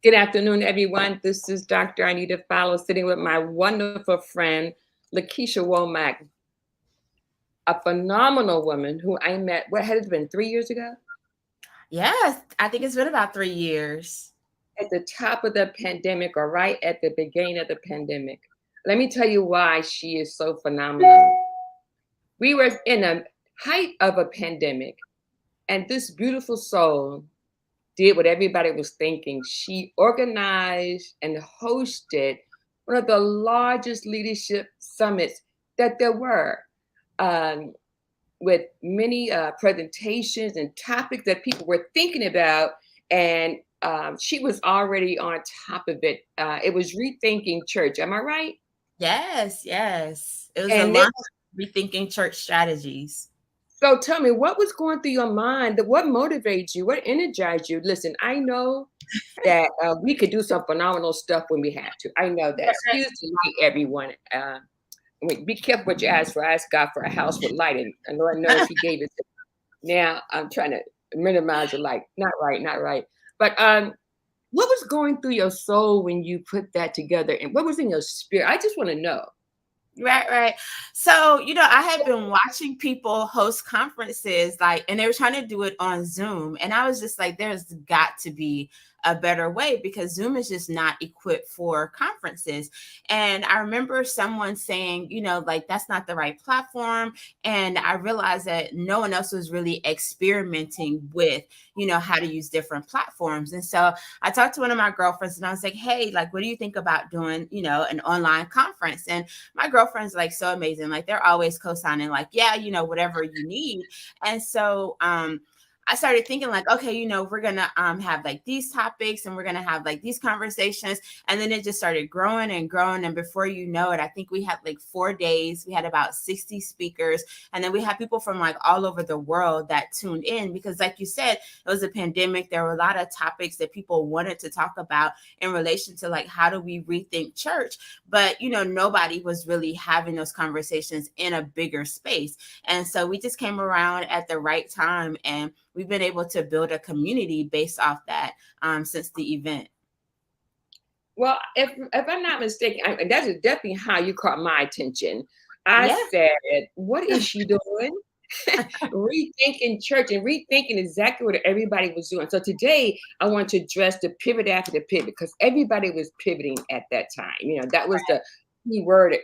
Good afternoon, everyone. This is Dr. Anita Fowler sitting with my wonderful friend, LaKesha Womack, a phenomenal woman who I met, what had it been, 3 years ago? Yes, I think it's been about 3 years. At the top of the pandemic or right at the beginning of the pandemic. Let me tell you why she is so phenomenal. We were in the height of a pandemic, and this beautiful soul did what everybody was thinking. She organized and hosted one of the largest leadership summits that there were, um, with many presentations and topics that people were thinking about. And she was already on top of it. It was Rethinking Church. Am I right? Yes, yes. It was a And it launch of rethinking church strategies. So tell me, what was going through your mind? What motivates you? What energized you? Listen, I know that we could do some phenomenal stuff when we have to. I know that. Excuse the light, everyone. Be careful what you ask for. I ask God for a house with light, and Lord knows He gave it to me. Now I'm trying to minimize the light. Not right, not right. But what was going through your soul when you put that together, and what was in your spirit? I just want to know. Right, right. So, I had been watching people host conferences, and they were trying to do it on Zoom. And I was just like, there's got to be a better way because Zoom is just not equipped for conferences. And I remember someone saying, that's not the right platform. And I realized that no one else was really experimenting with, how to use different platforms. And so I talked to one of my girlfriends and I was like, hey, what do you think about doing, an online conference? And my girlfriend's so amazing. They're always co-signing, yeah, whatever you need. And so I started thinking okay, we're gonna have these topics and we're gonna have these conversations. And then it just started growing and growing. And before you know it, I think we had 4 days. We had about 60 speakers. And then we had people from all over the world that tuned in because like you said, it was a pandemic. There were a lot of topics that people wanted to talk about in relation to how do we rethink church? But nobody was really having those conversations in a bigger space. And so we just came around at the right time and we've been able to build a community based off that since the event. Well, if I'm not mistaken, that's definitely how you caught my attention. I Yeah. said, "What is she doing?" Rethinking church and rethinking exactly what everybody was doing. So today, I want to address the pivot after the pivot because everybody was pivoting at that time. That was the key word: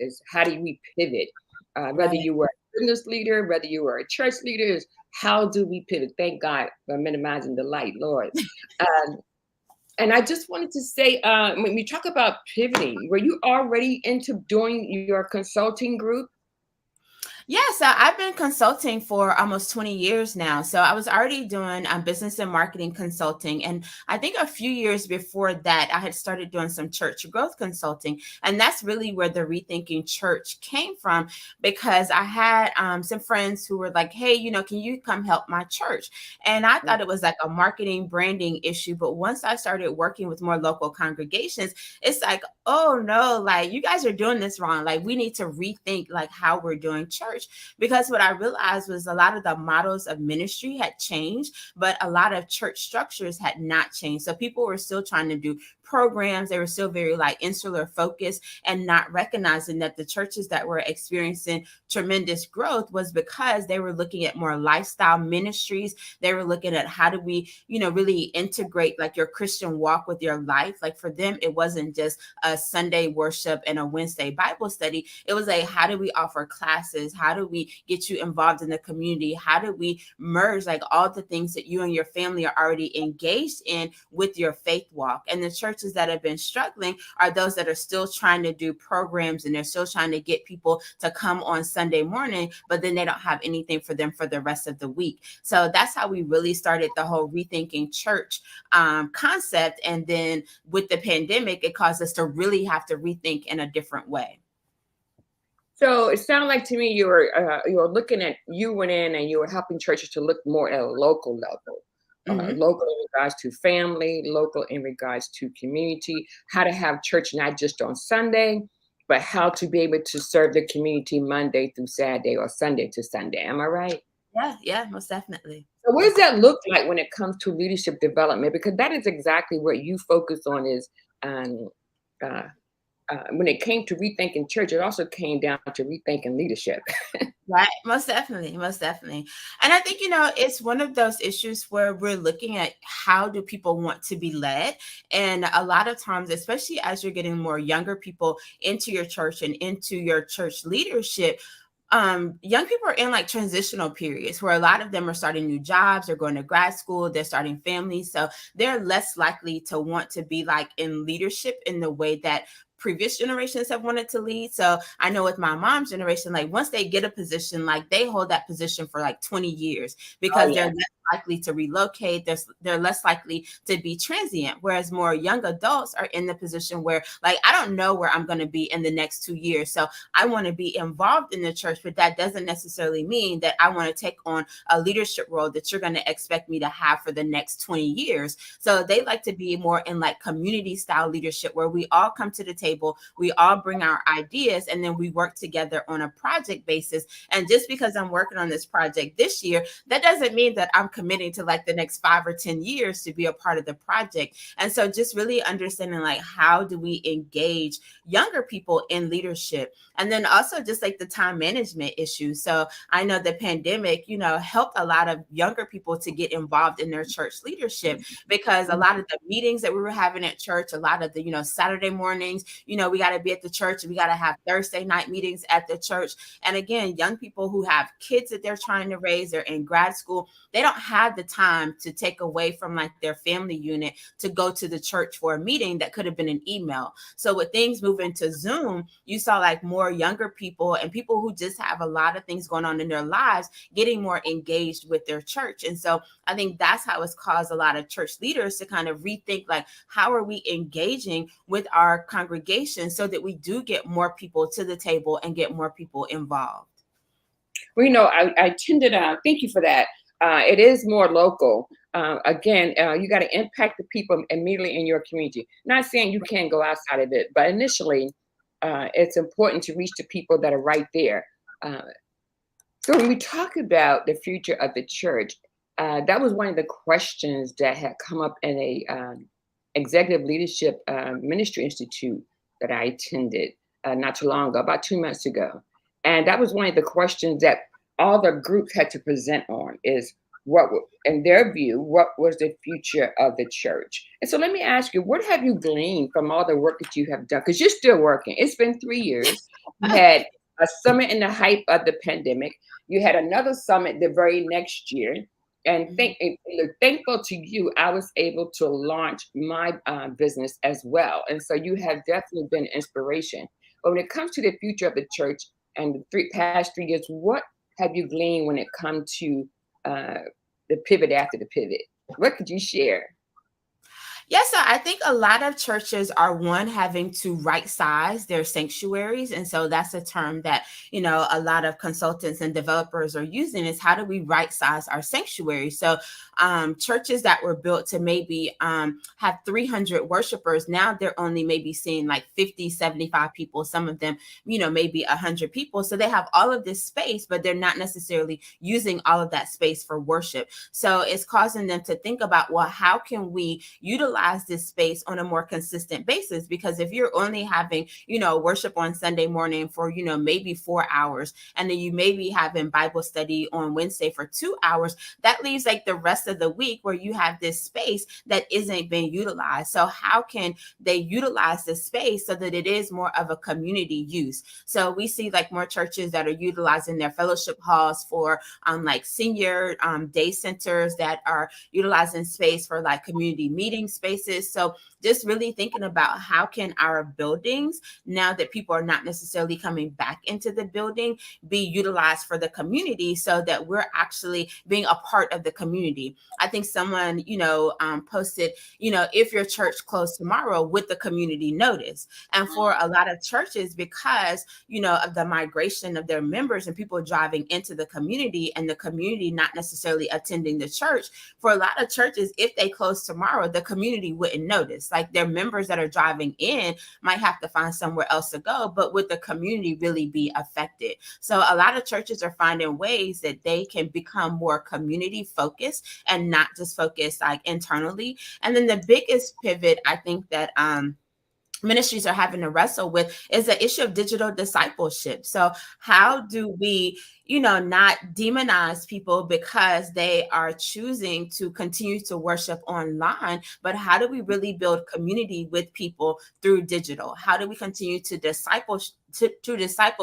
is how do we pivot? Whether Right. you were a business leader, whether you were a church leader, is how do we pivot? Thank God for minimizing the light, Lord. Um, and I just wanted to say, when we talk about pivoting, were you already into doing your consulting group? Yeah, so I've been consulting for almost 20 years now. So I was already doing business and marketing consulting. And I think a few years before that, I had started doing some church growth consulting. And that's really where the Rethinking Church came from because I had some friends who were like, hey, can you come help my church? And I thought it was a marketing branding issue. But once I started working with more local congregations, it's oh no, you guys are doing this wrong. We need to rethink how we're doing church. Because what I realized was a lot of the models of ministry had changed, but a lot of church structures had not changed. So people were still trying to do programs. They were still very insular focused and not recognizing that the churches that were experiencing tremendous growth was because they were looking at more lifestyle ministries. They were looking at how do we, really integrate your Christian walk with your life. For them, it wasn't just a Sunday worship and a Wednesday Bible study. It was how do we offer classes? How do we get you involved in the community? How do we merge all the things that you and your family are already engaged in with your faith walk? And the churches that have been struggling are those that are still trying to do programs and they're still trying to get people to come on Sunday morning, but then they don't have anything for them for the rest of the week. So that's how we really started the whole Rethinking Church concept. And then with the pandemic, it caused us to really have to rethink in a different way. So it sounded like to me you were looking at, you went in and you were helping churches to look more at a local level, Mm-hmm. local in regards to family, local in regards to community, how to have church not just on Sunday, but how to be able to serve the community Monday through Saturday or Sunday to Sunday. Am I right? Yeah, yeah, most definitely. What does that look like when it comes to leadership development? Because that is exactly what you focus on is um, uh, when it came to rethinking church, it also came down to rethinking leadership. Right, most definitely, most definitely. And I think, it's one of those issues where we're looking at how do people want to be led. And a lot of times, especially as you're getting more younger people into your church and into your church leadership, young people are in like transitional periods where a lot of them are starting new jobs, they're going to grad school, they're starting families. So they're less likely to want to be like in leadership in the way that previous generations have wanted to lead. So I know with my mom's generation, like once they get a position, like they hold that position for like 20 years Oh because they're yeah. less likely to relocate. They're less likely to be transient. Whereas more young adults are in the position where like, I don't know where I'm going to be in the next 2 years. So I want to be involved in the church, but that doesn't necessarily mean that I want to take on a leadership role that you're going to expect me to have for the next 20 years. So they like to be more in like community style leadership where we all come to the table, we all bring our ideas, and then we work together on a project basis. And just because I'm working on this project this year, that doesn't mean that I'm committing to like the next 5 or 10 years to be a part of the project. And so just really understanding like how do we engage younger people in leadership, and then also just like the time management issue. So I know the pandemic, helped a lot of younger people to get involved in their church leadership because a lot of the meetings that we were having at church, a lot of the, Saturday mornings, we got to be at the church, we got to have Thursday night meetings at the church. And again, young people who have kids that they're trying to raise, they're in grad school, they don't have the time to take away from like their family unit to go to the church for a meeting that could have been an email. So with things moving to Zoom, you saw like more younger people and people who just have a lot of things going on in their lives getting more engaged with their church. And so I think that's how it's caused a lot of church leaders to kind of rethink like, how are we engaging with our congregation so that we do get more people to the table and get more people involved? Well, I tended, thank you for that. It is more local. Again, you got to impact the people immediately in your community. Not saying you can't go outside of it, but initially, it's important to reach the people that are right there. Uh, so when we talk about the future of the church, that was one of the questions that had come up in a executive leadership ministry institute that I attended not too long ago, about 2 months ago. And that was one of the questions that all the groups had to present on is in their view, what was the future of the church? And so let me ask you, what have you gleaned from all the work that you have done? Because you're still working. It's been 3 years. You had a summit in the height of the pandemic. You had another summit the very next year. And thankful to you, I was able to launch my business as well. And so you have definitely been inspiration. But when it comes to the future of the church and the past 3 years, what have you gleaned when it comes to uh, the pivot after the pivot? What could you share? Yes, so I think a lot of churches are one having to right size their sanctuaries. And so that's a term that, a lot of consultants and developers are using is how do we right size our sanctuary? So churches that were built to maybe have 300 worshipers, now they're only maybe seeing like 50, 75 people, some of them, maybe 100 people. So they have all of this space, but they're not necessarily using all of that space for worship. So it's causing them to think about, well, how can we utilize this space on a more consistent basis? Because if you're only having, worship on Sunday morning for, maybe 4 hours, and then you maybe having Bible study on Wednesday for 2 hours, that leaves like the rest of the week where you have this space that isn't being utilized. So how can they utilize this space so that it is more of a community use? So we see like more churches that are utilizing their fellowship halls for like senior day centers that are utilizing space for like community meeting spaces. So just really thinking about how can our buildings, now that people are not necessarily coming back into the building, be utilized for the community so that we're actually being a part of the community. I think someone, posted, if your church closed tomorrow with the community notice. And for a lot of churches, because, of the migration of their members and people driving into the community and the community not necessarily attending the church, for a lot of churches, if they close tomorrow, the community community wouldn't notice. Like their members that are driving in might have to find somewhere else to go, but would the community really be affected? So a lot of churches are finding ways that they can become more community focused and not just focused like internally. And then the biggest pivot I think that ministries are having to wrestle with is the issue of digital discipleship. So how do we, not demonize people because they are choosing to continue to worship online, but how do we really build community with people through digital? How do we continue to disciple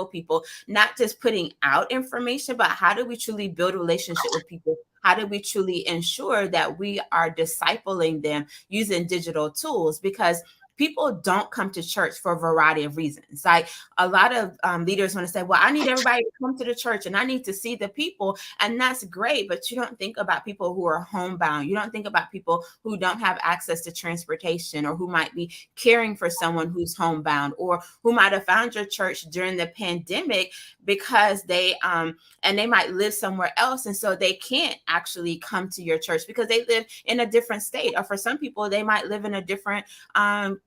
people, not just putting out information, but how do we truly build a relationship with people? How do we truly ensure that we are discipling them using digital tools? Because people don't come to church for a variety of reasons. Like a lot of leaders want to say, well, I need everybody to come to the church and I need to see the people. And that's great. But you don't think about people who are homebound. You don't think about people who don't have access to transportation, or who might be caring for someone who's homebound, or who might have found your church during the pandemic because they might live somewhere else. And so they can't actually come to your church because they live in a different state. Or for some people, they might live in a different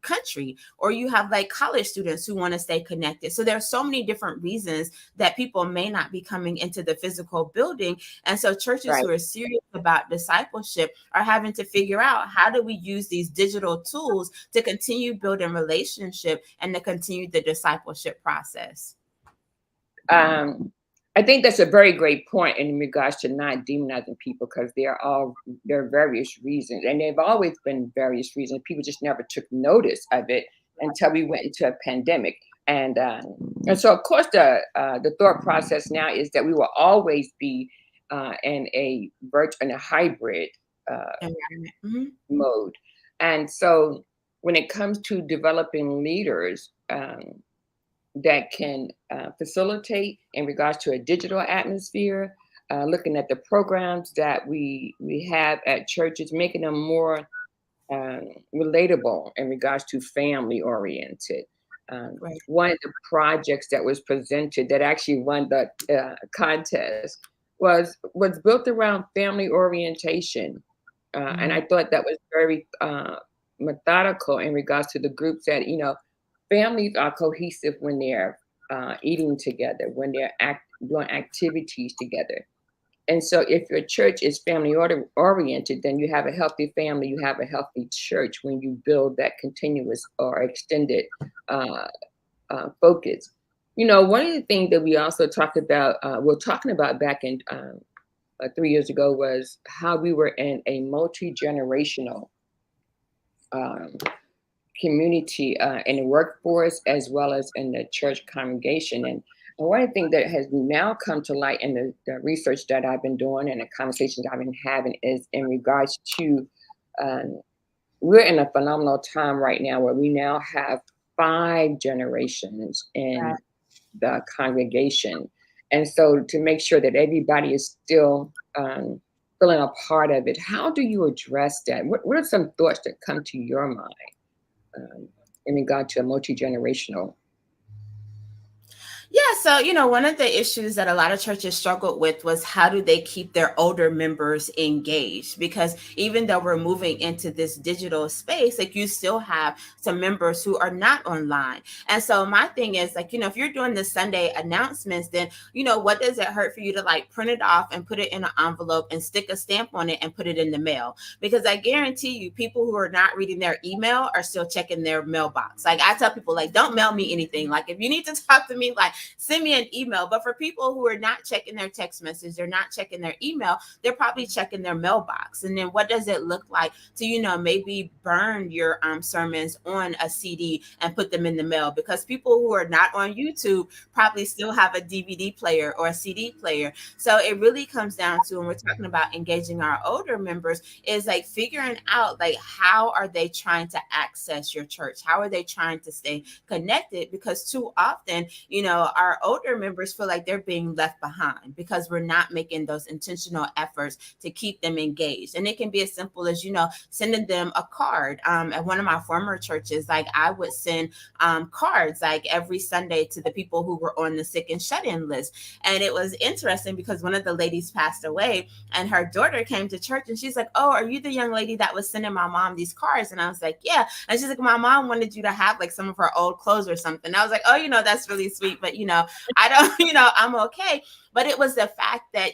country, or you have like college students who want to stay connected. So there are so many different reasons that people may not be coming into the physical building. And so churches who are serious about discipleship are having to figure out, how do we use these digital tools to continue building relationship and to continue the discipleship process? I think that's a very great point in regards to not demonizing people, because there are various reasons, and they've always been various reasons. People just never took notice of it until we went into a pandemic, and so of course the thought process now is that we will always be in a hybrid mode, and so when it comes to developing leaders that can facilitate in regards to a digital atmosphere, looking at the programs that we have at churches, making them more relatable in regards to family oriented. One of the projects that was presented that actually won the contest was built around family orientation, and I thought that was very methodical in regards to the groups that families are cohesive when they're eating together, when they're doing activities together. And so if your church is family oriented, then you have a healthy family, you have a healthy church when you build that continuous or extended focus. One of the things that we also talked about, we're talking about back in 3 years ago, was how we were in a multi-generational community in the workforce as well as in the church congregation. And one of the things that has now come to light in the research that I've been doing and the conversations I've been having is in regards to we're in a phenomenal time right now where we now have 5 generations in the congregation. And so to make sure that everybody is still feeling a part of it, how do you address that? What are some thoughts that come to your mind in regard to a multi-generational? Yeah, so one of the issues that a lot of churches struggled with was, how do they keep their older members engaged? Because even though we're moving into this digital space, like you still have some members who are not online. And so my thing is like, if you're doing the Sunday announcements, then, what does it hurt for you to like print it off and put it in an envelope and stick a stamp on it and put it in the mail? Because I guarantee you, people who are not reading their email are still checking their mailbox. Like I tell people, like, don't mail me anything. Like if you need to talk to me, like send me an email. But for people who are not checking their text message, they're not checking their email, they're probably checking their mailbox. And then what does it look like to, maybe burn your sermons on a CD and put them in the mail? Because people who are not on YouTube probably still have a DVD player or a CD player. So it really comes down to, when we're talking about engaging our older members, is like figuring out like, how are they trying to access your church? How are they trying to stay connected? Because too often, our older members feel like they're being left behind because we're not making those intentional efforts to keep them engaged. And it can be as simple as, sending them a card. At one of my former churches, like I would send cards like every Sunday to the people who were on the sick and shut-in list. And it was interesting because one of the ladies passed away and her daughter came to church and she's like, "Oh, are you the young lady that was sending my mom these cards?" And I was like, "Yeah." And she's like, "My mom wanted you to have like some of her old clothes or something." I was like, "Oh, that's really sweet, but I don't, I'm okay." But it was the fact that,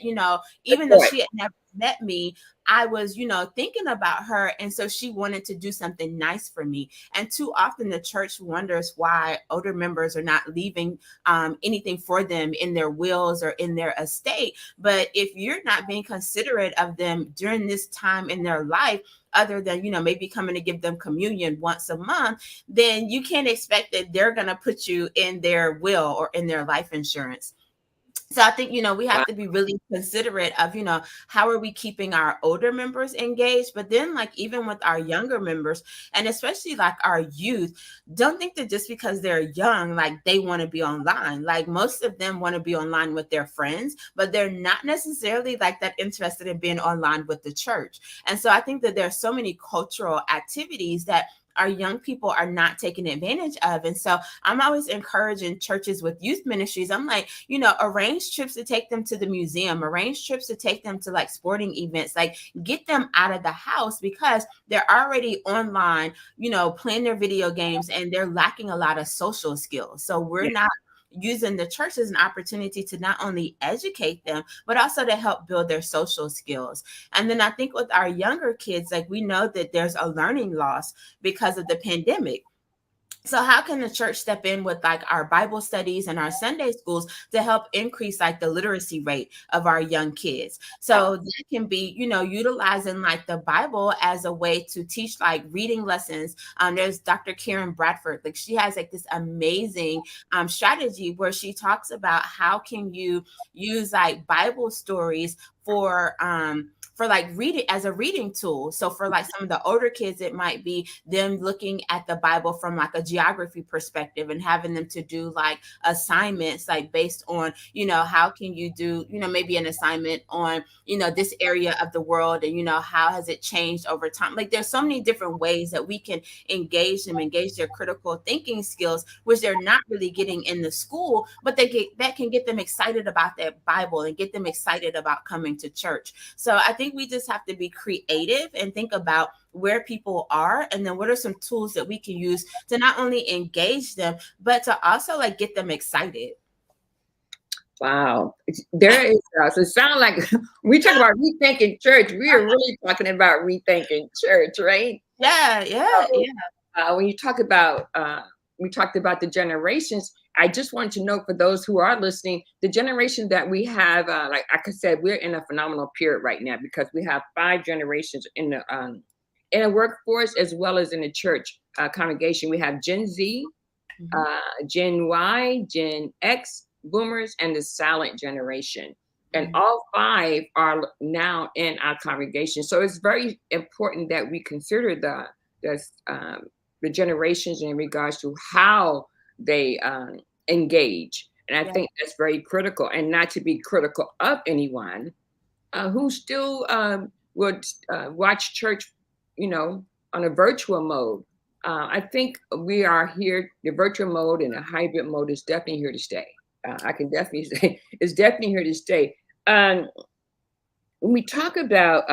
even though she had never met me, I was, thinking about her. And so she wanted to do something nice for me. And too often the church wonders why older members are not leaving anything for them in their wills or in their estate. But if you're not being considerate of them during this time in their life, other than, maybe coming to give them communion once a month, then you can't expect that they're going to put you in their will or in their life insurance. So I think, we have to be really considerate of, how are we keeping our older members engaged? But then like, even with our younger members, and especially like our youth, don't think that just because they're young, like they want to be online. Like most of them want to be online with their friends, but they're not necessarily like that interested in being online with the church. And so I think that there's so many cultural activities that our young people are not taking advantage of. And so I'm always encouraging churches with youth ministries. I'm like, arrange trips to take them to the museum, arrange trips to take them to like sporting events, like get them out of the house because they're already online, playing their video games and they're lacking a lot of social skills. So we're not using the church as an opportunity to not only educate them, but also to help build their social skills. And then I think with our younger kids, like we know that there's a learning loss because of the pandemic. So how can the church step in with like our Bible studies and our Sunday schools to help increase like the literacy rate of our young kids? So that can be, utilizing like the Bible as a way to teach like reading lessons. There's Dr. Karen Bradford, like she has like this amazing strategy where she talks about how can you use like Bible stories for like reading as a reading tool. So for like some of the older kids, it might be them looking at the Bible from like a geography perspective and having them to do like assignments, like based on, how can you do, maybe an assignment on, this area of the world and, how has it changed over time? Like there's so many different ways that we can engage them, engage their critical thinking skills, which they're not really getting in the school, but that can get them excited about that Bible and get them excited about coming to church. So I think we just have to be creative and think about where people are and then what are some tools that we can use to not only engage them, but to also like get them excited. Wow. There is, so it sounds like we talk about rethinking church. We are really talking about rethinking church, right? Yeah. When you talk about, we talked about the generations. I just want to know for those who are listening, the generation that we have, like I said, we're in a phenomenal period right now because we have 5 generations in the workforce as well as in the church congregation. We have Gen Z, Gen Y, Gen X, Boomers, and the Silent generation. And all 5 are now in our congregation. So it's very important that we consider the generations in regards to how they engage. And I think that's very critical, and not to be critical of anyone who still would watch church, on a virtual mode. I think we are here, the virtual mode and the hybrid mode is definitely here to stay. I can definitely say it's definitely here to stay. When we talk about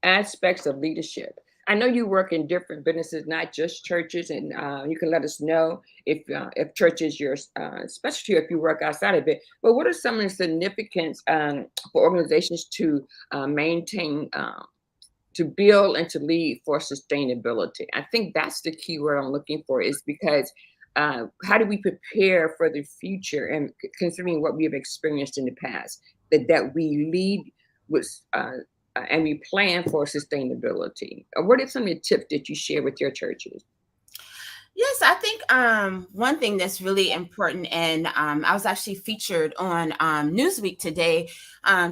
aspects of leadership, I know you work in different businesses, not just churches, and you can let us know if church is your specialty, if you work outside of it. But what are some of the significance for organizations to maintain, to build, and to lead for sustainability? I think that's the key word I'm looking for, is because how do we prepare for the future, and considering what we have experienced in the past, that we lead with and we plan for sustainability? What are some of the tips that you share with your churches? Yes, I think one thing that's really important, and I was actually featured on Newsweek today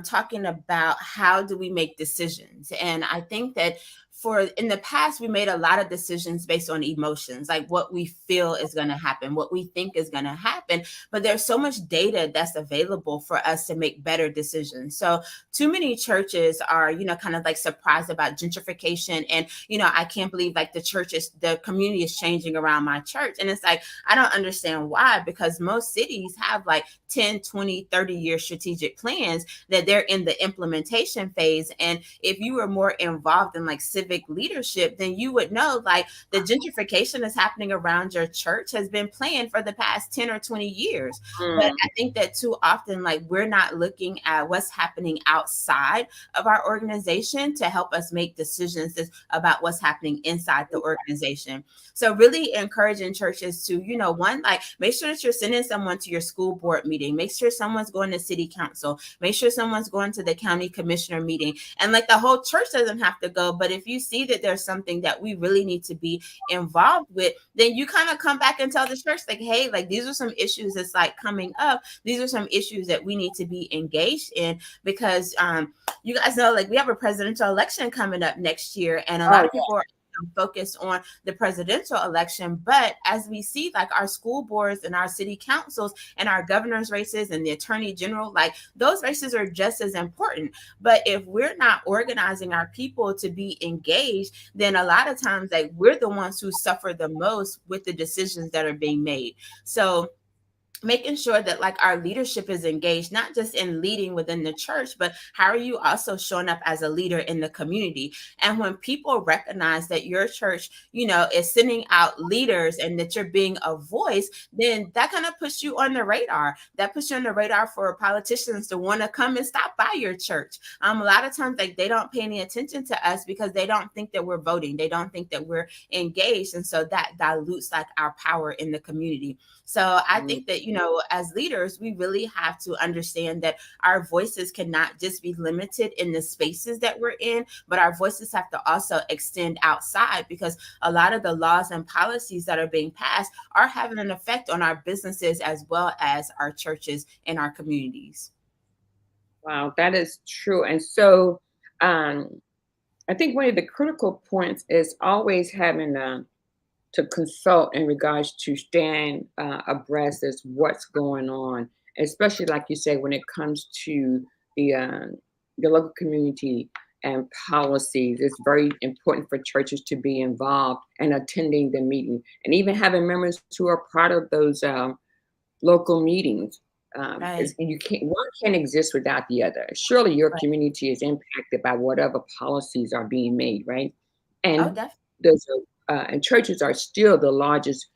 talking about how do we make decisions. And I think that for in the past, we made a lot of decisions based on emotions, like what we feel is going to happen, what we think is going to happen. But there's so much data that's available for us to make better decisions. So too many churches are, kind of like surprised about gentrification. And, I can't believe like the community is changing around my church. And it's like, I don't understand why, because most cities have like 10, 20, 30-year strategic plans that they're in the implementation phase. And if you were more involved in like civic leadership, then you would know like the gentrification that's happening around your church has been planned for the past 10 or 20 years. But I think that too often, like, we're not looking at what's happening outside of our organization to help us make decisions about what's happening inside the organization. So really encouraging churches to, one, like, make sure that you're sending someone to your school board meeting, make sure someone's going to city council, make sure someone's going to the county commissioner meeting. And like the whole church doesn't have to go, but if you see that there's something that we really need to be involved with, then you kind of come back and tell the church, like, hey, like, these are some issues that's like coming up. These are some issues that we need to be engaged in, because you guys know, like, we have a presidential election coming up next year, and a lot of people are focused on the presidential election. But as we see, like, our school boards and our city councils and our governor's races and the attorney general, like, those races are just as important. But if we're not organizing our people to be engaged, then a lot of times, like, we're the ones who suffer the most with the decisions that are being made. So making sure that like our leadership is engaged, not just in leading within the church, but how are you also showing up as a leader in the community? And when people recognize that your church, is sending out leaders and that you're being a voice, then that kind of puts you on the radar. That puts you on the radar for politicians to want to come and stop by your church. A lot of times, like, they don't pay any attention to us because they don't think that we're voting. They don't think that we're engaged. And so that dilutes like our power in the community. So I think that, as leaders, we really have to understand that our voices cannot just be limited in the spaces that we're in, but our voices have to also extend outside, because a lot of the laws and policies that are being passed are having an effect on our businesses as well as our churches and our communities. Wow, that is true. And so I think one of the critical points is always having to consult in regards to stand abreast as what's going on, especially like you say, when it comes to the local community and policies. It's very important for churches to be involved and attending the meeting, and even having members who are part of those local meetings. Right. One can't exist without the other. Surely your community is impacted by whatever policies are being made, right? Oh, And definitely. and churches are still the largest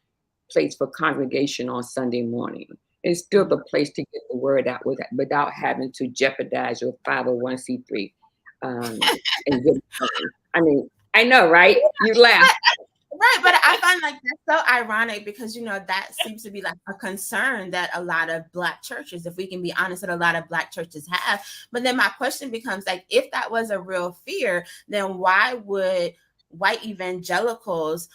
place for congregation on Sunday morning. It's still the place to get the word out without having to jeopardize your 501c3. And good time. I mean, I know, right? You laugh. Right, but I find like that's so ironic, because that seems to be like a concern that a lot of Black churches, if we can be honest, that a lot of Black churches have. But then my question becomes, like, if that was a real fear, then why would white evangelicals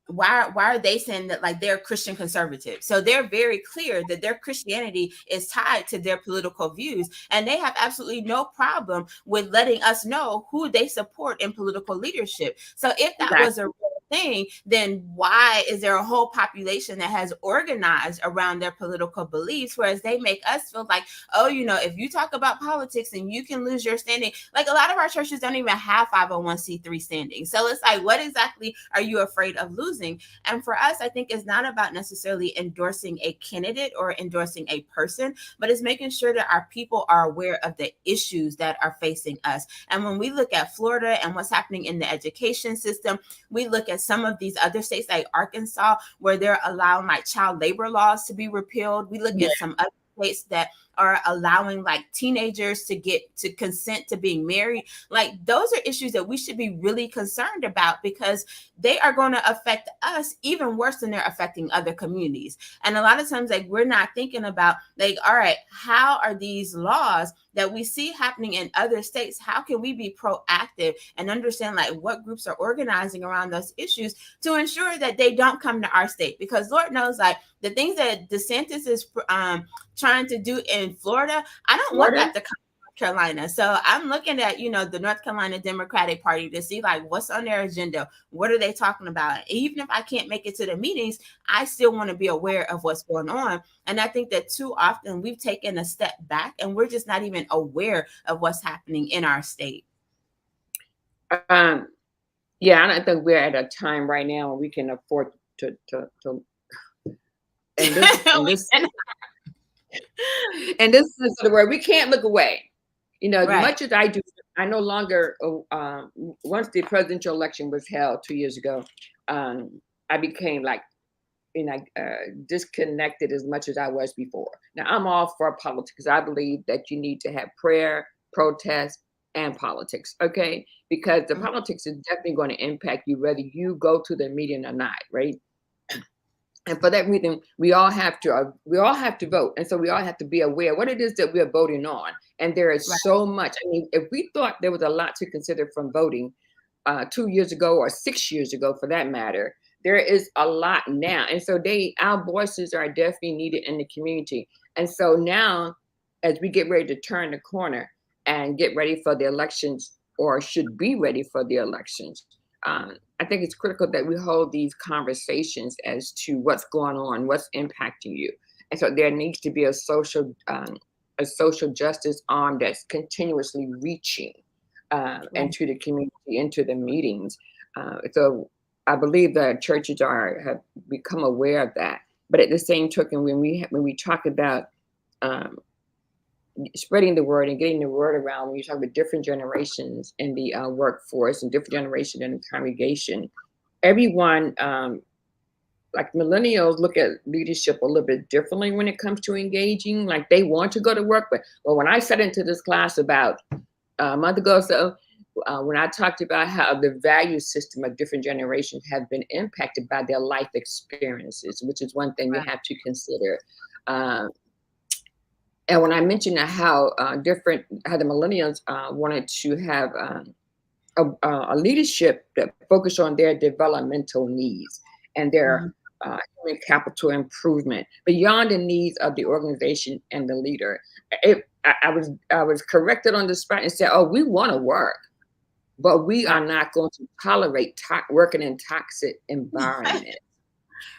why are they saying that, like, they're Christian conservative? So they're very clear that their Christianity is tied to their political views, and they have absolutely no problem with letting us know who they support in political leadership. So if that was a real thing, then why is there a whole population that has organized around their political beliefs, whereas they make us feel like, oh, if you talk about politics and you can lose your standing? Like, a lot of our churches don't even have 501c3 standing. So it's like, what exactly are you afraid of losing? And for us, I think it's not about necessarily endorsing a candidate or endorsing a person, but it's making sure that our people are aware of the issues that are facing us. And when we look at Florida and what's happening in the education system, we look at some of these other states like Arkansas, where they're allowing like child labor laws to be repealed. We look at some other states that are allowing like teenagers to get to consent to being married. Like, those are issues that we should be really concerned about, because they are going to affect us even worse than they're affecting other communities. And a lot of times, like, we're not thinking about, like, all right, how are these laws that we see happening in other states, how can we be proactive and understand like what groups are organizing around those issues to ensure that they don't come to our state? Because Lord knows, like, the things that DeSantis is trying to do in Florida, I don't want that to come Carolina. So I'm looking at, the North Carolina Democratic Party to see like what's on their agenda. What are they talking about? Even if I can't make it to the meetings, I still want to be aware of what's going on. And I think that too often we've taken a step back and we're just not even aware of what's happening in our state. Yeah, I don't think we're at a time right now when we can afford to and this and this is the word, we can't look away. As Right. much as I do, I no longer, once the presidential election was held 2 years ago, I became like, disconnected as much as I was before. Now, I'm all for politics. I believe that you need to have prayer, protest, and politics, okay? Because the politics is definitely going to impact you whether you go to the meeting or not, right? And for that reason, we all have to vote, and so we all have to be aware what it is that we are voting on. And there is Right. so much. I mean, if we thought there was a lot to consider from voting 2 years ago or 6 years ago, for that matter, there is a lot now. And so our voices are definitely needed in the community. And so now, as we get ready to turn the corner and get ready for the elections, or should be ready for the elections, I think it's critical that we hold these conversations as to what's going on, what's impacting you. And so there needs to be a social justice arm that's continuously reaching Right. into the community, into the meetings. So I believe that churches have become aware of that. But at the same token, when we talk about um, spreading the word and getting the word around, when you talk about different generations in the workforce and different generations in the congregation, everyone, like millennials, look at leadership a little bit differently when it comes to engaging. Like they want to go to work, but when I sat into this class about a month ago, so when I talked about how the value system of different generations have been impacted by their life experiences, which is one thing we have to consider. Uh, and when I mentioned how how the millennials wanted to have a leadership that focused on their developmental needs and their Mhm. human capital improvement beyond the needs of the organization and the leader. I was corrected on the spot and said, "Oh, we want to work, but we Right. are not going to tolerate working in toxic environments."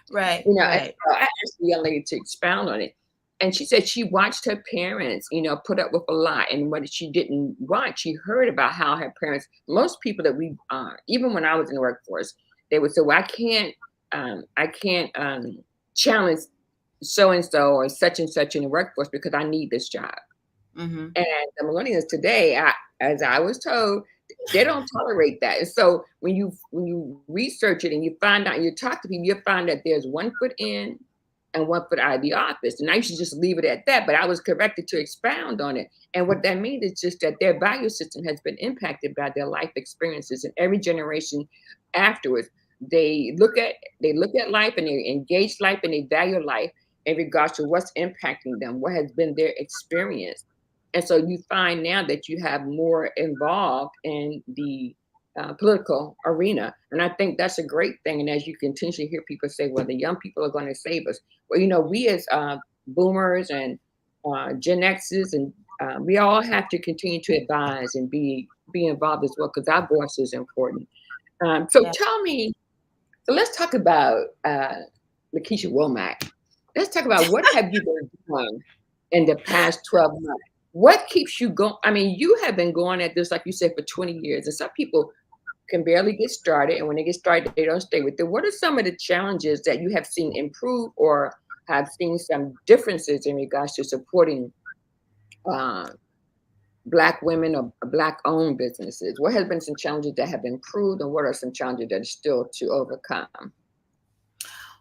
Right. And Right. so I asked the young lady to expound on it. And she said she watched her parents, put up with a lot. And what she didn't watch, she heard about how her parents, most people that even when I was in the workforce, they would say, well, I can't challenge so and so or such and such in the workforce because I need this job. Mm-hmm. And the millennials today, as I was told, they don't tolerate that. And so when you research it and you find out, and you talk to people, you find that there's 1 foot in and 1 foot out of the office. And I should just leave it at that. But I was corrected to expound on it. And what that means is just that their value system has been impacted by their life experiences. And every generation afterwards, they look at life and they engage life and they value life in regards to what's impacting them, what has been their experience. And so you find now that you have more involved in the political arena. And I think that's a great thing. And as you continually hear people say, well, the young people are going to save us. Well, we as boomers and Gen X's and we all have to continue to advise and be involved as well because our voice is important. So Yeah. tell me, so let's talk about LaKesha Womack. Let's talk about what have you been doing in the past 12 months? What keeps you going? I mean, you have been going at this, like you said, for 20 years, and some people can barely get started. And when they get started, they don't stay with it. What are some of the challenges that you have seen improve or have seen some differences in regards to supporting uh, Black women or Black owned businesses? What has been some challenges that have improved, and what are some challenges that are still to overcome?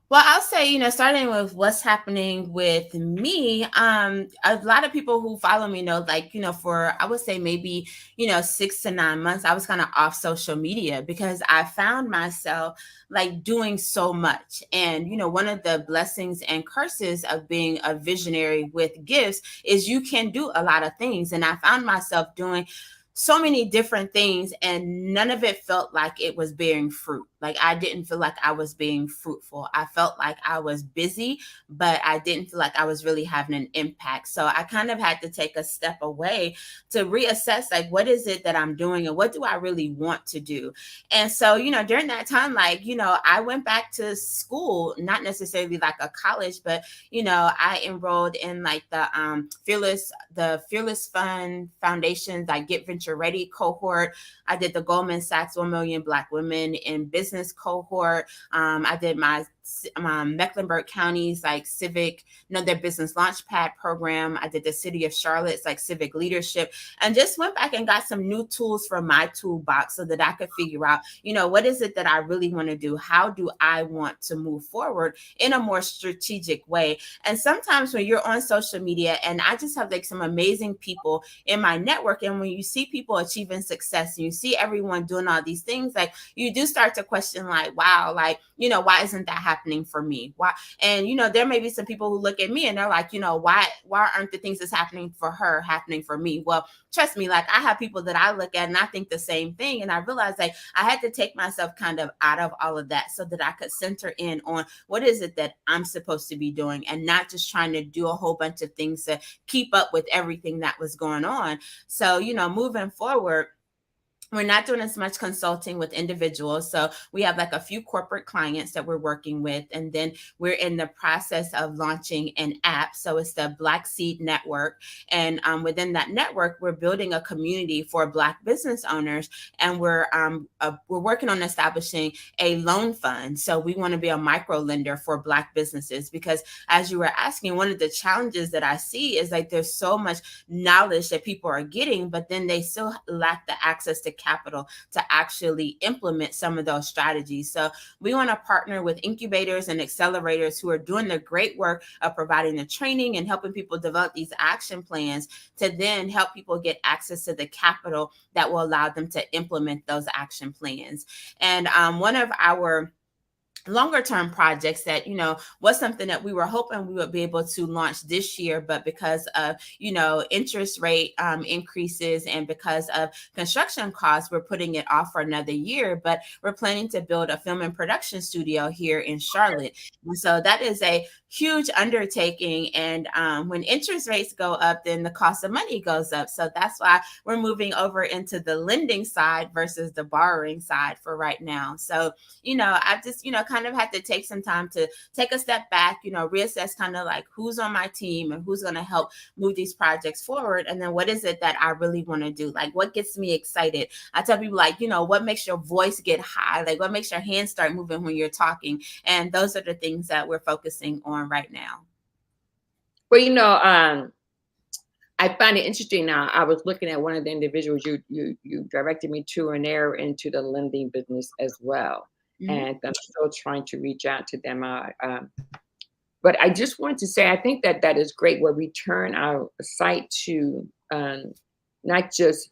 Well, I'll say, starting with what's happening with me, a lot of people who follow me know, like, for, I would say maybe, 6 to 9 months, I was kind of off social media because I found myself like doing so much. And, one of the blessings and curses of being a visionary with gifts is you can do a lot of things. And I found myself doing so many different things, and none of it felt like it was bearing fruit. Like I didn't feel like I was being fruitful. I felt like I was busy, but I didn't feel like I was really having an impact. So I kind of had to take a step away to reassess, like, what is it that I'm doing and what do I really want to do? And so, during that time, like, I went back to school, not necessarily like a college, but I enrolled in like the Fearless Fund Foundation's like Get Venture Ready cohort. I did the Goldman Sachs 1 Million Black Women in Business cohort. I did my Mecklenburg County's like civic, their business launchpad program. I did the City of Charlotte's like civic leadership, and just went back and got some new tools from my toolbox so that I could figure out, what is it that I really want to do? How do I want to move forward in a more strategic way? And sometimes when you're on social media, and I just have like some amazing people in my network, and when you see people achieving success and you see everyone doing all these things, like you do start to question, like, wow, like, why isn't that happening for me? Why? And there may be some people who look at me and they're like, why aren't the things that's happening for her happening for me? Well, trust me, like I have people that I look at and I think the same thing. And I realized like I had to take myself kind of out of all of that so that I could center in on what is it that I'm supposed to be doing, and not just trying to do a whole bunch of things to keep up with everything that was going on. So, moving forward, we're not doing as much consulting with individuals. So we have like a few corporate clients that we're working with. And then we're in the process of launching an app. So it's the Black Seed Network. And within that network, we're building a community for Black business owners. And we're working on establishing a loan fund. So we want to be a micro lender for Black businesses, because as you were asking, one of the challenges that I see is like there's so much knowledge that people are getting, but then they still lack the access to capital to actually implement some of those strategies. So we want to partner with incubators and accelerators who are doing the great work of providing the training and helping people develop these action plans to then help people get access to the capital that will allow them to implement those action plans. And one of our longer term projects that was something that we were hoping we would be able to launch this year, but because of interest rate increases and because of construction costs, we're putting it off for another year. But we're planning to build a film and production studio here in Charlotte, and so that is a huge undertaking. And when interest rates go up, then the cost of money goes up. So that's why we're moving over into the lending side versus the borrowing side for right now. So I've just kind of had to take some time to take a step back, reassess kind of like who's on my team and who's going to help move these projects forward. And then what is it that I really want to do? Like what gets me excited? I tell people like, what makes your voice get high? Like what makes your hands start moving when you're talking? And those are the things that we're focusing on right now. Well, I find it interesting now. I was looking at one of the individuals you directed me to, and they're into the lending business as well. Mm-hmm. And I'm still trying to reach out to them. But I just wanted to say, I think that is great where we turn our sight to not just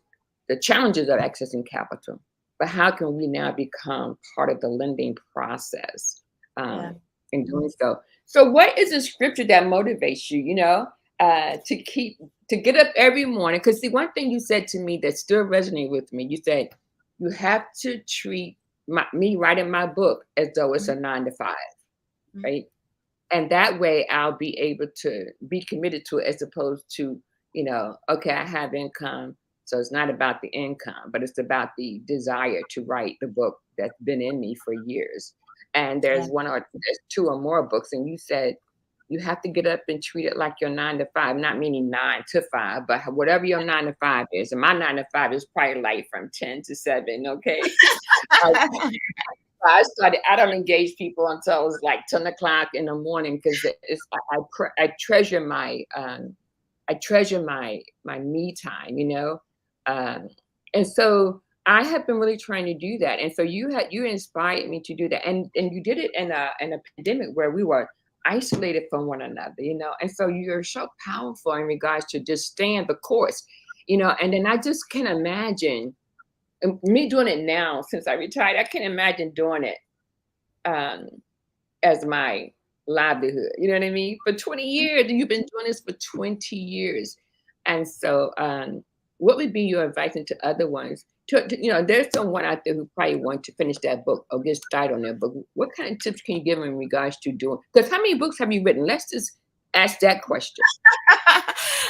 the challenges of accessing capital, but how can we now become part of the lending process in doing so. So what is a scripture that motivates you, to get up every morning? Because the one thing you said to me that still resonates with me, you said, you have to treat me writing my book as though it's a 9 to 5, right? And that way I'll be able to be committed to it, as opposed to, okay, I have income. So it's not about the income, but it's about the desire to write the book that's been in me for years. And there's there's 2 or more books. And you said you have to get up and treat it like your 9 to 5, not meaning 9 to 5, but whatever your 9 to 5 is. And my 9 to 5 is probably like from 10 to 7. Okay. I don't engage people until it's like 10 o'clock in the morning, because I treasure my me time, and so I have been really trying to do that. And so you inspired me to do that, and you did it in a pandemic where we were isolated from one another, and so you're so powerful in regards to just staying the course, and then I just can imagine me doing it now. Since I retired, I can imagine doing it as my livelihood. You know what I mean? For 20 years, you've been doing this for 20 years. And so what would be your advice to other ones? There's someone out there who probably wants to finish that book or get started on their book. What kind of tips can you give them in regards to doing? Because how many books have you written? Let's just ask that question.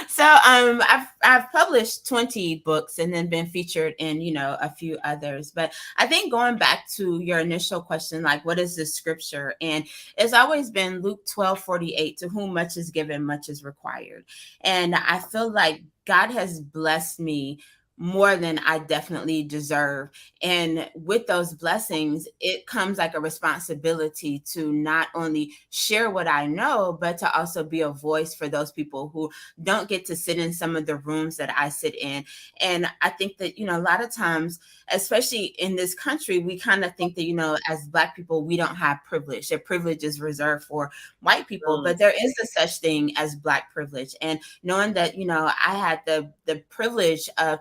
So I've published 20 books and then been featured in, a few others. But I think going back to your initial question, like what is the scripture? And it's always been Luke 12:48, to whom much is given, much is required. And I feel like God has blessed me more than I definitely deserve. And with those blessings, it comes like a responsibility to not only share what I know, but to also be a voice for those people who don't get to sit in some of the rooms that I sit in. And I think that, a lot of times, especially in this country, we kind of think that, as Black people, we don't have privilege. That privilege is reserved for white people, but there is a such thing as Black privilege. And knowing that, I had the privilege of,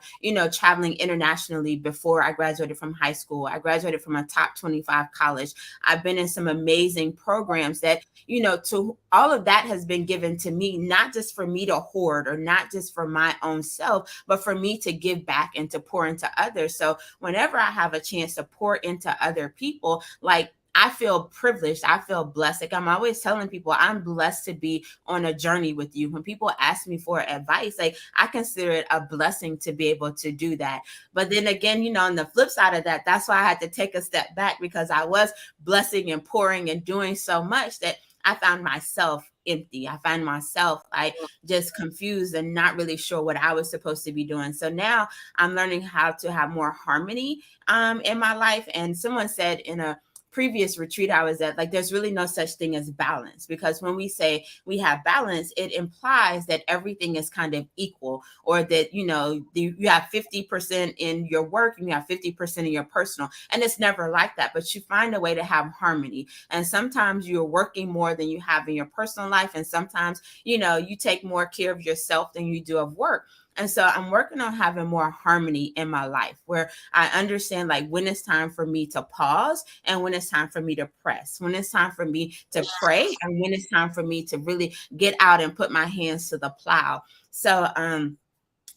traveling internationally before I graduated from high school. I graduated from a top 25 college. I've been in some amazing programs that, to all of that has been given to me, not just for me to hoard or not just for my own self, but for me to give back and to pour into others. So whenever I have a chance to pour into other people, like, I feel privileged. I feel blessed. Like I'm always telling people, I'm blessed to be on a journey with you. When people ask me for advice, like I consider it a blessing to be able to do that. But then again, on the flip side of that, that's why I had to take a step back, because I was blessing and pouring and doing so much that I found myself empty. I find myself like just confused and not really sure what I was supposed to be doing. So now I'm learning how to have more harmony in my life. And someone said in a previous retreat I was at, like, there's really no such thing as balance, because when we say we have balance, it implies that everything is kind of equal, or that, you have 50% in your work and you have 50% in your personal. And it's never like that, but you find a way to have harmony. And sometimes you're working more than you have in your personal life. And sometimes, you take more care of yourself than you do of work. And so I'm working on having more harmony in my life, where I understand like when it's time for me to pause and when it's time for me to press, when it's time for me to pray and when it's time for me to really get out and put my hands to the plow. So,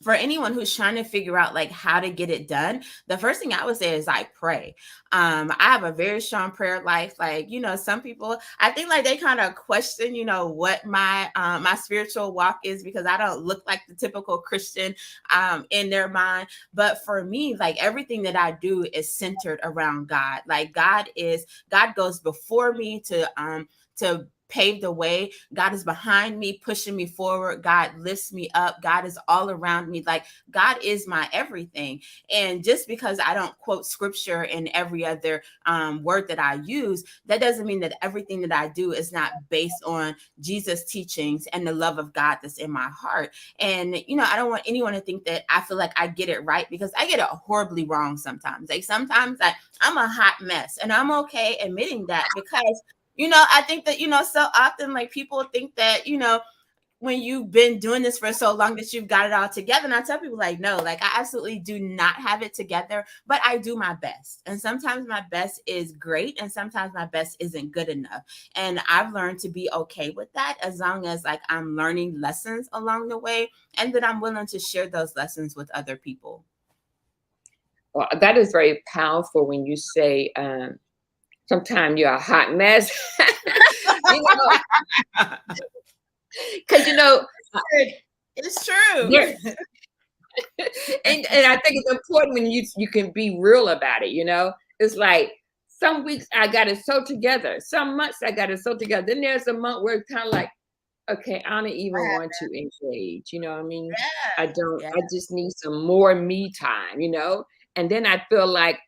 for anyone who's trying to figure out like how to get it done, the first thing I would say is like pray. I have a very strong prayer life. Like, some people, I think like they kind of question, what my spiritual walk is, because I don't look like the typical Christian in their mind. But for me, like everything that I do is centered around God. Like God goes before me to pave the way. God is behind me, pushing me forward. God lifts me up. God is all around me. Like God is my everything. And just because I don't quote scripture in every other word that I use, that doesn't mean that everything that I do is not based on Jesus' teachings and the love of God that's in my heart. And, I don't want anyone to think that I feel like I get it right, because I get it horribly wrong sometimes. Like sometimes I'm a hot mess, and I'm okay admitting that, because I think that, so often like people think that, when you've been doing this for so long that you've got it all together. And I tell people like, no, like I absolutely do not have it together, but I do my best. And sometimes my best is great, and sometimes my best isn't good enough. And I've learned to be okay with that, as long as like I'm learning lessons along the way, and that I'm willing to share those lessons with other people. Well, that is very powerful when you say, sometimes you're a hot mess. Because it's true. And I think it's important when you can be real about it. It's like some weeks I got it so together, some months I got it so together. Then there's a month where it's kind of like, okay, I don't even want to engage. You know what I mean? Yeah. I don't. I just need some more me time. And then I feel like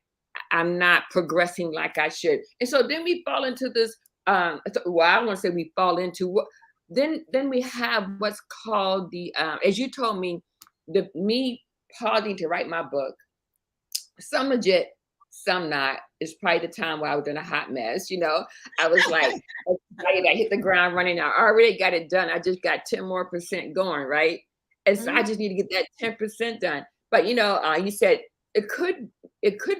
I'm not progressing like I should. And so then we fall into this, well, I don't want to say we fall into what, then we have what's called the, as you told me, me pausing to write my book, some legit, some not. It's probably the time where I was in a hot mess. I was like, I hit the ground running. I already got it done. I just got 10% more going, right? And so I just need to get that 10% done. But you said it could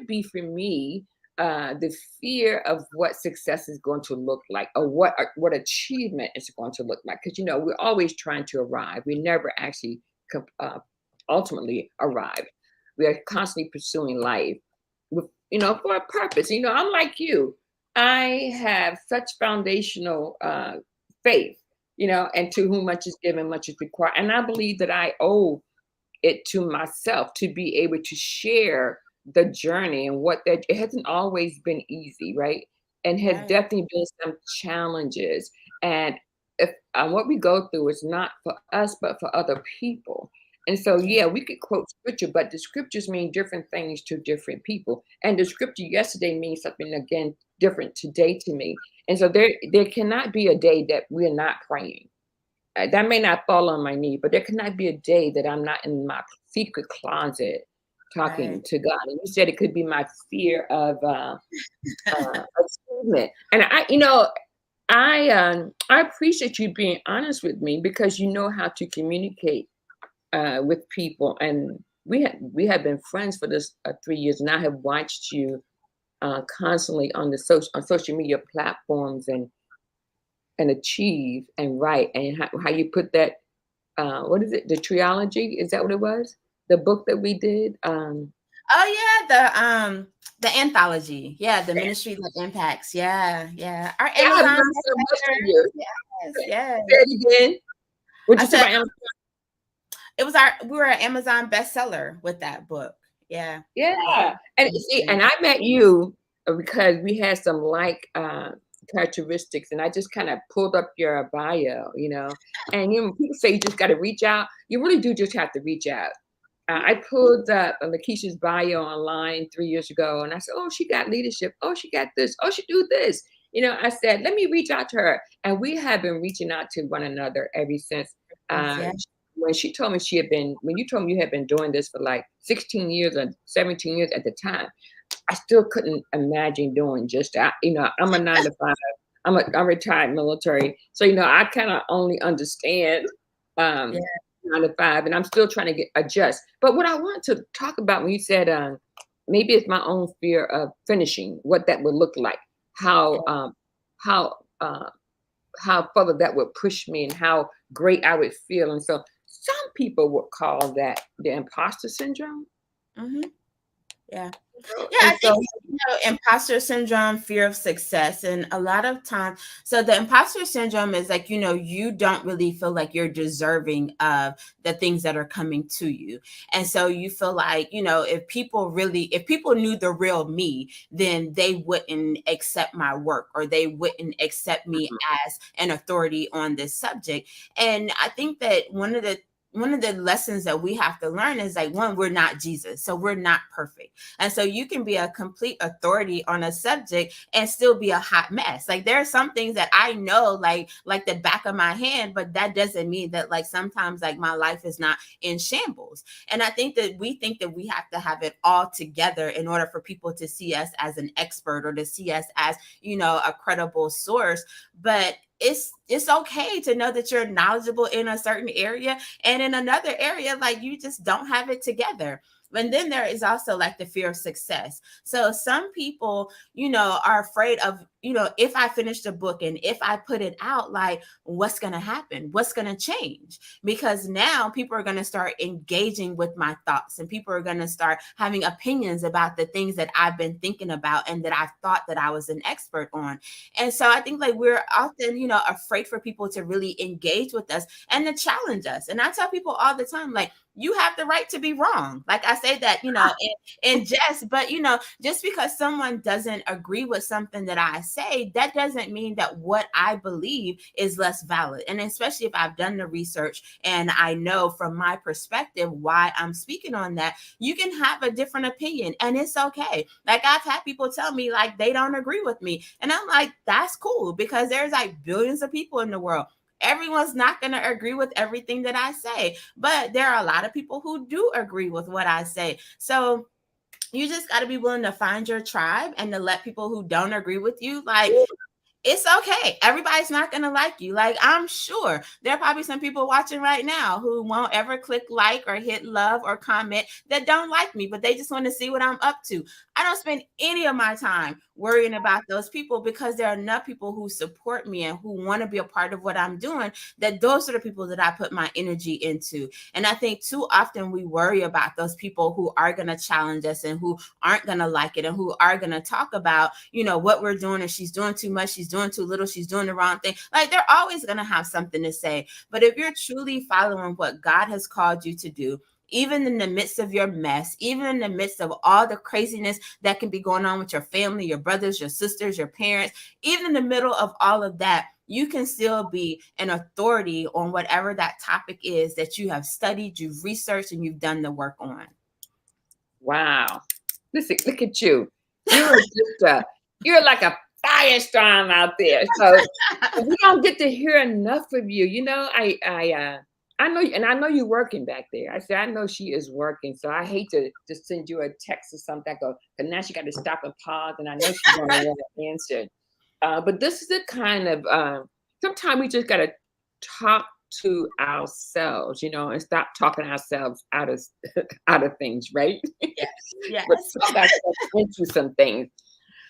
be for me the fear of what success is going to look like, or what achievement is going to look like, because we're always trying to arrive. We never actually ultimately arrive. We are constantly pursuing life with, for a purpose. I'm like you. I have such foundational faith, and to whom much is given, much is required. And I believe that I owe it to myself to be able to share the journey and what that it hasn't always been easy, right? And has Right. definitely been some challenges. And if what we go through is not for us, but for other people. And so, Yeah. yeah, we could quote scripture, but the scriptures mean different things to different people. And the scripture yesterday means something again different today to me. And so there cannot be a day that we're not praying. That may not fall on my knee, but there cannot be a day that I'm not in my secret closet talking Right. to God. And you said it could be my fear of achievement. And I appreciate you being honest with me because you know how to communicate with people. And we have been friends for this 3 years, and I have watched you constantly on social media platforms and achieve and write, and how you put that what is it? The trilogy? Is that what it was? The book that we did? Oh yeah, the anthology. Yeah, the ministry that impacts. Yeah, yeah. Our Yeah, I've Amazon learned so much from bestseller. you. Yes, Say yes. it again. What I you say said about Amazon? it was we were an Amazon bestseller with that book. Yeah. Yeah. Yeah. And see, Ministry. and I met you because we had some characteristics, and I just kind of pulled up your bio, and people say you just got to reach out. You really do just have to reach out. I pulled up LaKesha's bio online 3 years ago, and I said, "Oh, she got leadership. Oh, she got this. Oh, she do this." I said, "Let me reach out to her," and we have been reaching out to one another ever since. Uh, Yeah. when she told me when you told me you had been doing this for like 16 years or 17 years at the time, I still couldn't imagine doing just that. I'm a 9 to 5. I'm retired military, so I kind of only understand Yeah. um, 9 to 5, and I'm still trying to adjust. But what I want to talk about when you said maybe it's my own fear of finishing, what that would look like, how how uh, how further that would push me, and how great I would feel. And so some people would call that the imposter syndrome. Hmm. Yeah. You know? Yeah, And I think so imposter syndrome, fear of success, and a lot of time. So the imposter syndrome is like you don't really feel like you're deserving of the things that are coming to you, and so you feel like if people knew the real me, then they wouldn't accept my work or they wouldn't accept me as an authority on this subject. And I think that one of the lessons that we have to learn is like, one, we're not Jesus, so we're not perfect. And so you can be a complete authority on a subject and still be a hot mess. Like there are some things that I know like the back of my hand, but that doesn't mean that like sometimes like my life is not in shambles. And I think that we think that we have to have it all together in order for people to see us as an expert or to see us as, a credible source. But it's okay to know that you're knowledgeable in a certain area, and in another area like you just don't have it together. And then there is also like the fear of success. So some people, are afraid of, if I finish the book and if I put it out, like what's going to happen? What's going to change? Because now people are going to start engaging with my thoughts, and people are going to start having opinions about the things that I've been thinking about and that I thought that I was an expert on. And so I think like we're often, afraid for people to really engage with us and to challenge us. And I tell people all the time, like, you have the right to be wrong. Like I say that, in jest, but just because someone doesn't agree with something that I say, that doesn't mean that what I believe is less valid. And especially if I've done the research and I know from my perspective why I'm speaking on that, you can have a different opinion and it's okay. Like I've had people tell me like they don't agree with me. And I'm like, that's cool because there's like billions of people in the world. Everyone's not going to agree with everything that I say, but there are a lot of people who do agree with what I say. So you just got to be willing to find your tribe and to let people who don't agree with you, like, it's okay. Everybody's not going to like you. Like, I'm sure there are probably some people watching right now who won't ever click like or hit love or comment that don't like me, but they just want to see what I'm up to. I don't spend any of my time worrying about those people, because there are enough people who support me and who want to be a part of what I'm doing, that those are the people that I put my energy into. And I think too often we worry about those people who are going to challenge us and who aren't going to like it and who are going to talk about, what we're doing, and she's doing too much, she's doing too little, she's doing the wrong thing. Like, they're always going to have something to say. But if you're truly following what God has called you to do, even in the midst of your mess, even in the midst of all the craziness that can be going on with your family, your brothers, your sisters, your parents, even in the middle of all of that, you can still be an authority on whatever that topic is that you have studied, you've researched, and you've done the work on. Wow. Listen, look at you. You're like a firestorm out there. So we don't get to hear enough of you. I know, and I know you're working back there. I said, I know she is working. So I hate to just send you a text or something. But now she got to stop and pause, and I know she's going to want to answer. But this is the kind of, sometimes we just got to talk to ourselves, and stop talking ourselves out of out of things, right? Yes. Yes. But talk ourselves into some things.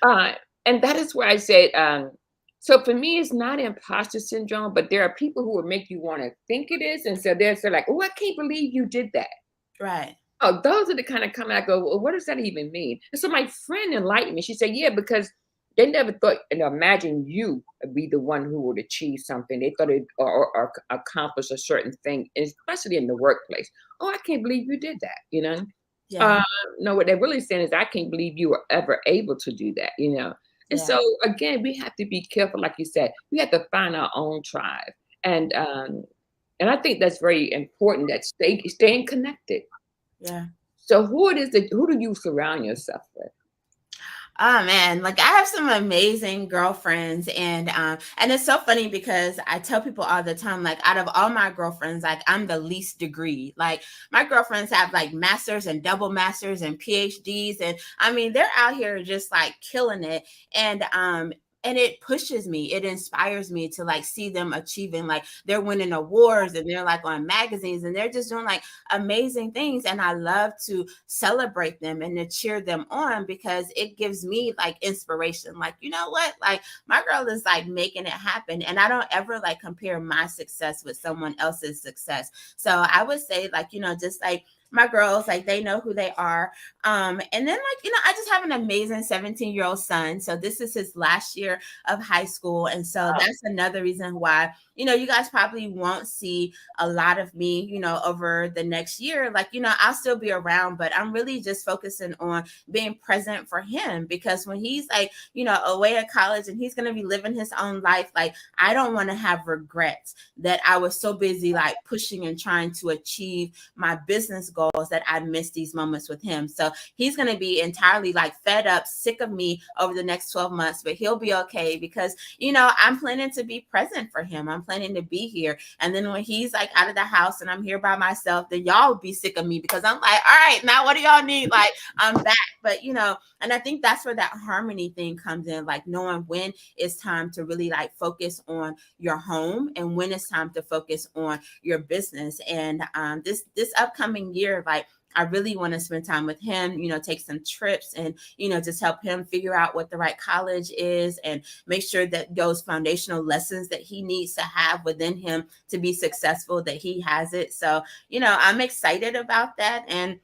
And that is where I said, so for me, it's not imposter syndrome, but there are people who will make you want to think it is. And so they're like, oh, I can't believe you did that. Right. Oh, those are the kind of comment I go, well, what does that even mean? And so my friend enlightened me. She said, yeah, because they never thought and imagine you would be the one who would achieve something. They thought it or accomplish a certain thing, especially in the workplace. Oh, I can't believe you did that, Yeah. No, what they're really saying is, I can't believe you were ever able to do that. And Yeah. so again, we have to be careful, like you said, we have to find our own tribe. And I think that's very important, that staying connected. Yeah. So who do you surround yourself with? Oh man, like I have some amazing girlfriends, and it's so funny because I tell people all the time, like out of all my girlfriends, like I'm the least degree. Like my girlfriends have like masters and double masters and PhDs, and I mean they're out here just like killing it. And it pushes me, it inspires me to like see them achieving, like they're winning awards and they're like on magazines and they're just doing like amazing things. And I love to celebrate them and to cheer them on, because it gives me like inspiration. Like, you know what? Like my girl is like making it happen. And I don't ever like compare my success with someone else's success. So I would say like, just like my girls, like they know who they are. And then like, I just have an amazing 17-year-old son. So this is his last year of high school. And so that's another reason why, you guys probably won't see a lot of me, over the next year. Like, I'll still be around, but I'm really just focusing on being present for him, because when he's like, away at college and he's going to be living his own life, like I don't want to have regrets that I was so busy like pushing and trying to achieve my business goals that I missed these moments with him. So he's going to be entirely like fed up, sick of me over the next 12 months, but he'll be okay, because, I'm planning to be present for him. I'm planning to be here. And then when he's like out of the house and I'm here by myself, then y'all will be sick of me, because I'm like, all right, now what do y'all need? Like I'm back. But, and I think that's where that harmony thing comes in, like knowing when it's time to really like focus on your home and when it's time to focus on your business. And this upcoming year, like I really want to spend time with him, take some trips and, just help him figure out what the right college is and make sure that those foundational lessons that he needs to have within him to be successful, that he has it. So, I'm excited about that. And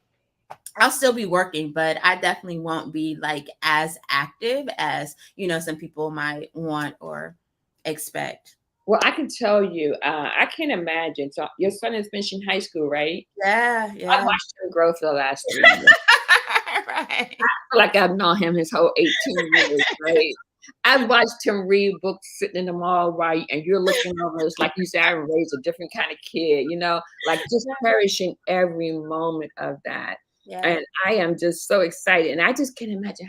I'll still be working, but I definitely won't be like as active as, some people might want or expect. Well, I can tell you, I can't imagine. So your son is finishing high school, right? Yeah, I yeah. watched him grow for the last 3 years. Right. I feel like I've known him his whole 18 years, right? I've watched him read books sitting in the mall, right? And you're looking over, it's like you said, I raised a different kind of kid, like just cherishing every moment of that. Yeah. And I am just so excited. And I just can't imagine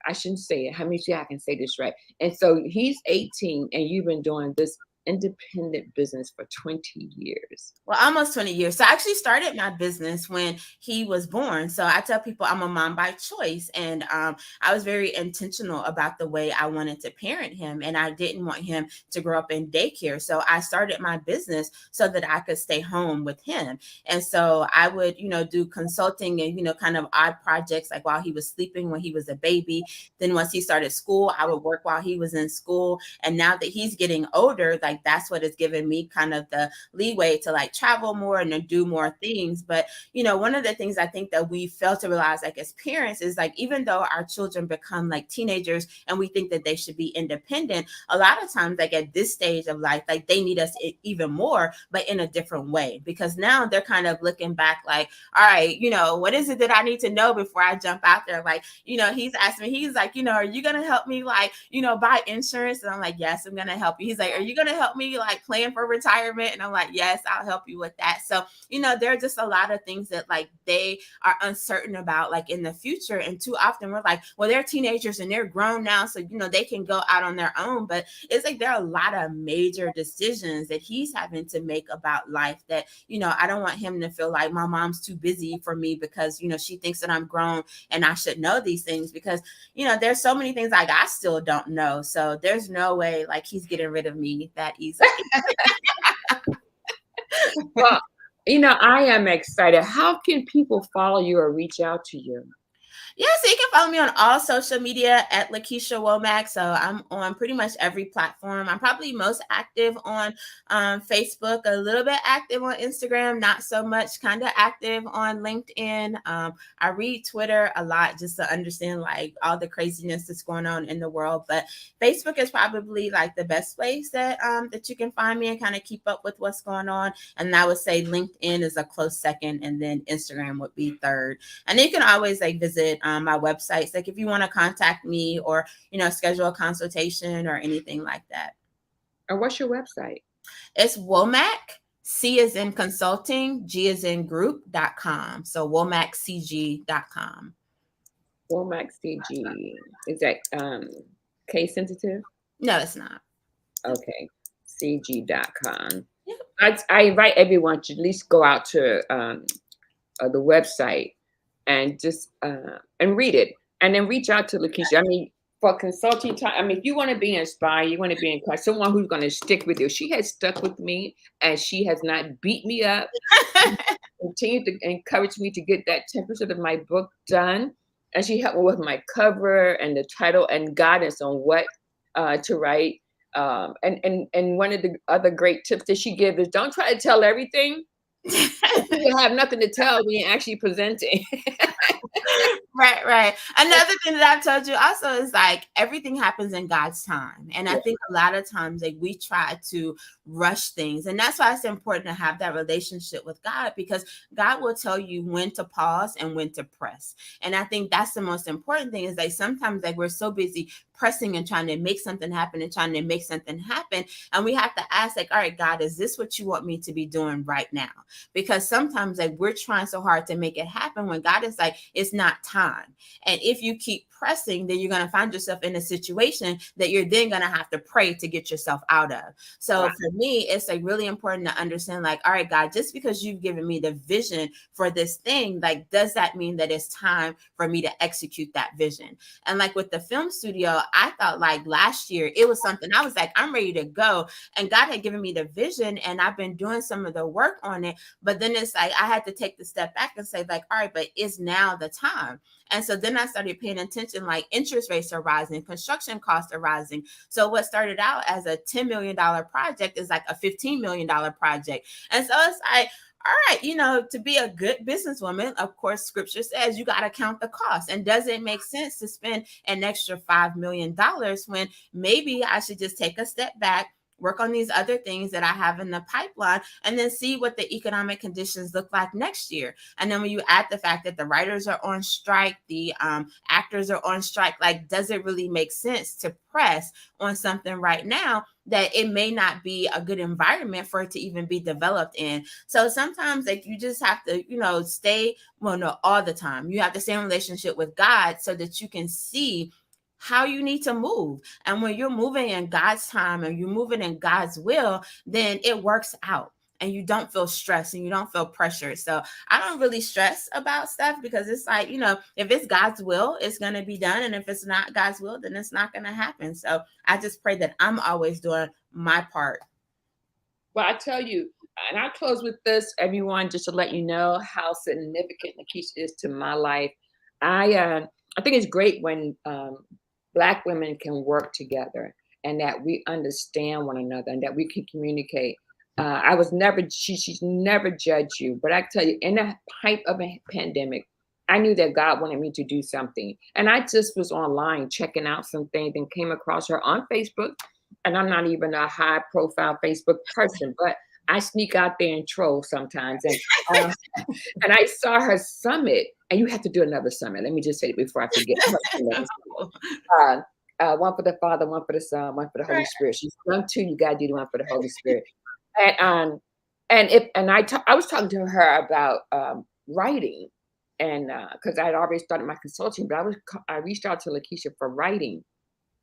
I shouldn't say it. Let me see how I can say this right. And so he's 18 and you've been doing this independent business for 20 years? Well, almost 20 years. So I actually started my business when he was born. So I tell people I'm a mom by choice. And I was very intentional about the way I wanted to parent him. And I didn't want him to grow up in daycare. So I started my business so that I could stay home with him. And so I would, do consulting and, kind of odd projects like while he was sleeping when he was a baby. Then once he started school, I would work while he was in school. And now that he's getting older, like that's what has given me kind of the leeway to like travel more and to do more things. But one of the things I think that we fail to realize like as parents is like even though our children become like teenagers and we think that they should be independent, a lot of times like at this stage of life, like they need us even more, but in a different way, because now they're kind of looking back like, all right, what is it that I need to know before I jump out there? Like, he's asking me, he's like, are you gonna help me like, buy insurance? And I'm like, yes, I'm gonna help you. He's like, are you gonna help me like plan for retirement? And I'm like, yes, I'll help you with that. So, there are just a lot of things that like they are uncertain about like in the future. And too often we're like, well, they're teenagers and they're grown now. So, they can go out on their own. But it's like there are a lot of major decisions that he's having to make about life that, I don't want him to feel like my mom's too busy for me because, she thinks that I'm grown and I should know these things because, there's so many things like I still don't know. So there's no way like he's getting rid of me that easily. Well, I am excited. How can people follow you or reach out to you? Yeah, so you can follow me on all social media at LaKesha Womack. So I'm on pretty much every platform. I'm probably most active on Facebook, a little bit active on Instagram, not so much, kind of active on LinkedIn. I read Twitter a lot just to understand like all the craziness that's going on in the world. But Facebook is probably like the best place that that you can find me and kind of keep up with what's going on. And I would say LinkedIn is a close second, and then Instagram would be third. And then you can always like visit my websites, like if you want to contact me or, schedule a consultation or anything like that. Or what's your website? It's Womack, C is in consulting, G is in group.com. So womackcg.com. Womack CG. Is that case sensitive? No, it's not. Okay. CG.com. Yep. I invite everyone to at least go out to the website and just and read it, and then reach out to LaKesha. I mean, for consulting time. I mean, if you want to be inspired, you want to be encouraged, someone who's going to stick with you. She has stuck with me, and she has not beat me up. Continue to encourage me to get that 10% of my book done, and she helped me with my cover and the title and guidance on what to write. And one of the other great tips that she gives is don't try to tell everything. You have nothing to tell when you're actually presenting. Right. Another thing that I've told you also is like everything happens in God's time. And I think a lot of times like we try to rush things. And that's why it's important to have that relationship with God, because God will tell you when to pause and when to press. And I think that's the most important thing is like sometimes like we're so busy pressing and trying to make something happen and trying to make something happen. And we have to ask like, all right, God, is this what you want me to be doing right now? Because sometimes like we're trying so hard to make it happen when God is like, it's not time. And if you keep pressing, then you're going to find yourself in a situation that you're then going to have to pray to get yourself out of. So for me, it's like really important to understand like, all right, God, just because you've given me the vision for this thing, like, does that mean that it's time for me to execute that vision? And like with the film studio, I thought like last year, it was something I was like, I'm ready to go. And God had given me the vision and I've been doing some of the work on it. But then it's like, I had to take the step back and say like, all right, but is now the time? And so then I started paying attention, like interest rates are rising, construction costs are rising. So what started out as a $10 million project is like a $15 million project. And so it's like, all right, to be a good businesswoman, of course, scripture says you got to count the cost. And does it make sense to spend an extra $5 million when maybe I should just take a step back, work on these other things that I have in the pipeline, and then see what the economic conditions look like next year. And then when you add the fact that the writers are on strike, the actors are on strike, like, does it really make sense to press on something right now that it may not be a good environment for it to even be developed in? So sometimes like you just have to, stay, well, no, all the time. You have to stay in relationship with God so that you can see how you need to move. And when you're moving in God's time and you're moving in God's will, then it works out and you don't feel stressed and you don't feel pressured. So I don't really stress about stuff because it's like, if it's God's will, it's going to be done. And if it's not God's will, then it's not going to happen. So I just pray that I'm always doing my part. Well, I tell you, and I'll close with this, everyone, just to let you know how significant LaKesha is to my life. I think it's great when Black women can work together and that we understand one another and that we can communicate. I was never she's never judged you, but I tell you, in the height of a pandemic, I knew that God wanted me to do something, and I just was online checking out some things and came across her on Facebook. And I'm not even a high profile Facebook person, but I sneak out there and troll sometimes. Uh, and I saw her summit, and you have to do another summit. Let me just say it before I forget. One for the Father, one for the Son, one for the Holy Spirit. She's done two. You gotta do the one for the Holy Spirit. And I was talking to her about writing, and because I'd already started my consulting, but I reached out to LaKesha for writing,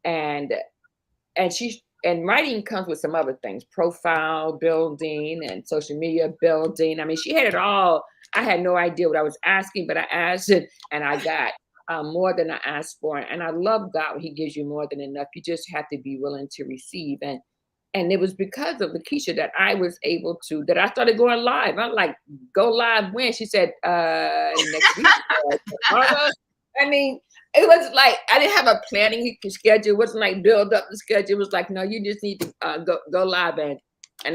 and and writing comes with some other things, profile building and social media building. I mean, she had it all. I had no idea what I was asking, but I asked it and I got more than I asked for. And I love God when He gives you more than enough. You just have to be willing to receive. And it was because of LaKesha that I started going live. I'm like, go live when? She said, next week. Tomorrow. I mean, it was like I didn't have a planning schedule. It wasn't like build up the schedule. It was like, no, you just need to go live, and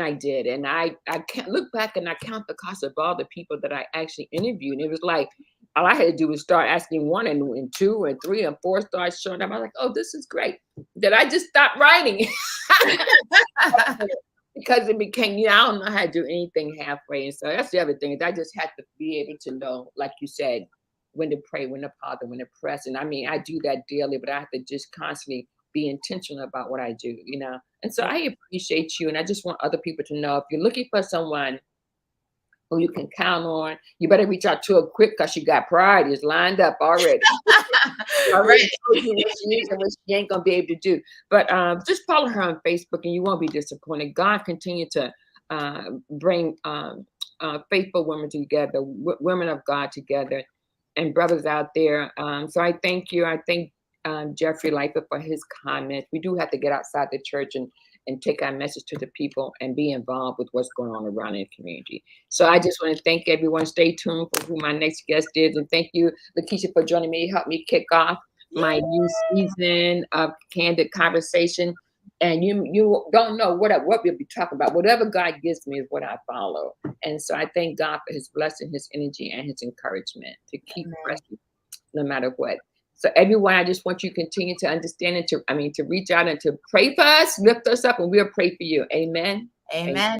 I did. And I can't look back and I count the cost of all the people that I actually interviewed. And it was like all I had to do was start asking one and two and three and four started showing up. I was like, oh, this is great. Then I just stopped writing because it became, I don't know how to do anything halfway. And so that's the other thing is I just had to be able to know, like you said, when to pray, when to pause, when to press. And I mean, I do that daily, but I have to just constantly be intentional about what I do. And so I appreciate you. And I just want other people to know if you're looking for someone who you can count on, you better reach out to her quick because she got priorities lined up already. Already told you what she needs and what she ain't going to be able to do. But just follow her on Facebook and you won't be disappointed. God continue to bring faithful women together, women of God together, and brothers out there. So I thank you. I thank Jeffrey Leifer for his comments. We do have to get outside the church and take our message to the people and be involved with what's going on around in the community. So I just want to thank everyone. Stay tuned for who my next guest is. And thank you, LaKesha, for joining me, help me kick off my new season of Candid Conversation. And you don't know what we'll be talking about. Whatever God gives me is what I follow. And so I thank God for His blessing, His energy, and His encouragement to keep pressing no matter what. So everyone, I just want you to continue to understand and to reach out and to pray for us, lift us up, and we'll pray for you. Amen. Amen.